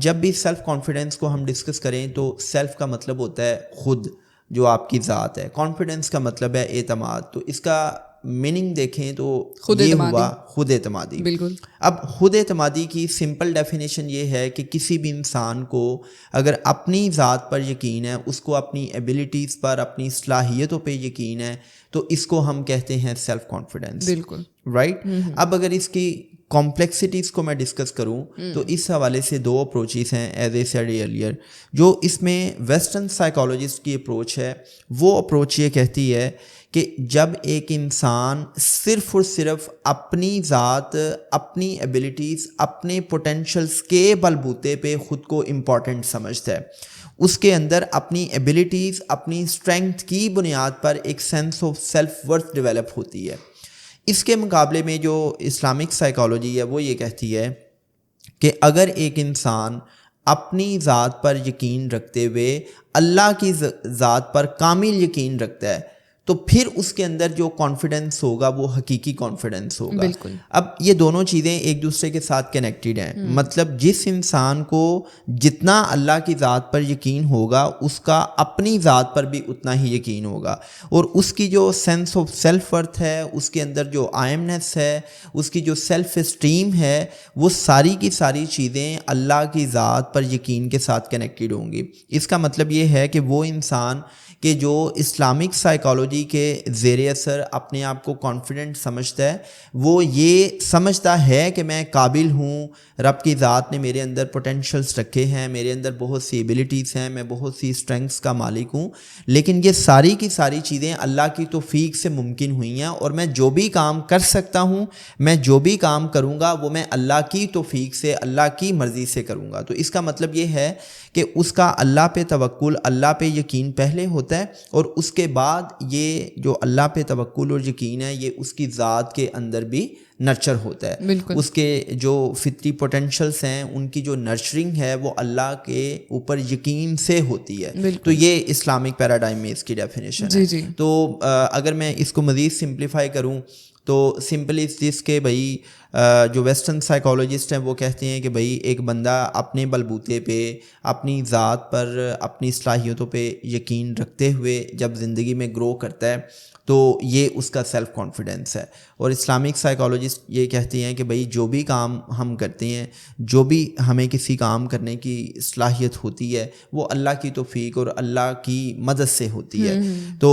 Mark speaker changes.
Speaker 1: جب بھی self confidence کو ہم ڈسکس کریں تو سیلف کا مطلب ہوتا ہے خود، جو آپ کی ذات ہے. کانفیڈنس کا مطلب ہے اعتماد. تو اس کا میننگ دیکھیں تو یہ ہوا خود اعتمادی.
Speaker 2: بالکل.
Speaker 1: اب خود اعتمادی کی سمپل ڈیفینیشن یہ ہے کہ کسی بھی انسان کو اگر اپنی ذات پر یقین ہے، اس کو اپنی ایبلٹیز پر، اپنی صلاحیتوں پہ یقین ہے، تو اس کو ہم کہتے ہیں سیلف کانفیڈنس.
Speaker 2: بالکل
Speaker 1: رائٹ. اب اگر اس کی کمپلیکسٹیز کو میں ڈسکس کروں تو اس حوالے سے دو اپروچز ہیں ایز اے سیڈ ارلیئر. جو اس میں ویسٹرن سائیکالوجسٹ کی اپروچ ہے، وہ اپروچ یہ کہتی ہے کہ جب ایک انسان صرف اور صرف اپنی ذات، اپنی ایبلٹیز، اپنے پوٹینشلز کے بلبوتے پہ خود کو امپورٹنٹ سمجھتا ہے، اس کے اندر اپنی ایبلٹیز، اپنی اسٹرینگتھ کی بنیاد پر ایک sense of self worth develop ہوتی ہے. اس کے مقابلے میں جو اسلامک سائیکالوجی ہے وہ یہ کہتی ہے کہ اگر ایک انسان اپنی ذات پر یقین رکھتے ہوئے اللہ کی ذات پر کامل یقین رکھتا ہے تو پھر اس کے اندر جو کانفیڈنس ہوگا وہ حقیقی کانفیڈنس ہوگا.
Speaker 2: بالکل.
Speaker 1: اب یہ دونوں چیزیں ایک دوسرے کے ساتھ کنیکٹڈ ہیں. مطلب جس انسان کو جتنا اللہ کی ذات پر یقین ہوگا اس کا اپنی ذات پر بھی اتنا ہی یقین ہوگا، اور اس کی جو سینس آف سیلف ورتھ ہے، اس کے اندر جو آئمنس ہے، اس کی جو سیلف اسٹیم ہے، وہ ساری کی ساری چیزیں اللہ کی ذات پر یقین کے ساتھ کنیکٹڈ ہوں گی. اس کا مطلب یہ ہے کہ وہ انسان کہ جو اسلامک سائیکالوجی کے زیر اثر اپنے آپ کو کانفیڈنٹ سمجھتا ہے، وہ یہ سمجھتا ہے کہ میں قابل ہوں، رب کی ذات نے میرے اندر پوٹینشلز رکھے ہیں، میرے اندر بہت سی ایبلٹیز ہیں، میں بہت سی اسٹرینگس کا مالک ہوں، لیکن یہ ساری کی ساری چیزیں اللہ کی توفیق سے ممکن ہوئی ہیں، اور میں جو بھی کام کر سکتا ہوں، میں جو بھی کام کروں گا وہ میں اللہ کی توفیق سے، اللہ کی مرضی سے کروں گا. تو اس کا مطلب یہ ہے کہ اس کا اللہ پہ توکل، اللہ پہ یقین پہلے ہوتا ہے، اور اس کے بعد یہ جو اللہ پہ توکل اور یقین ہے یہ اس کی ذات کے اندر بھی نرچر ہوتا ہے.
Speaker 2: بالکل.
Speaker 1: اس کے جو فطری پوٹینشلز ہیں ان کی جو نرچرنگ ہے وہ اللہ کے اوپر یقین سے ہوتی ہے.
Speaker 2: بالکل.
Speaker 1: تو یہ اسلامک پیراڈائم میں اس کی ڈیفینیشن ہے.
Speaker 2: جی.
Speaker 1: تو اگر میں اس کو مزید سمپلیفائی کروں تو سمپل از دس کہ بھائی جو ویسٹرن سائیکالوجسٹ ہیں وہ کہتے ہیں کہ بھائی ایک بندہ اپنے بلبوتے پہ، اپنی ذات پر، اپنی صلاحیتوں پہ یقین رکھتے ہوئے جب زندگی میں گرو کرتا ہے تو یہ اس کا سیلف کانفیڈنس ہے. اور اسلامک سائیکالوجسٹ یہ کہتے ہیں کہ بھائی جو بھی کام ہم کرتے ہیں، جو بھی ہمیں کسی کام کرنے کی صلاحیت ہوتی ہے وہ اللہ کی توفیق اور اللہ کی مدد سے ہوتی ہے. تو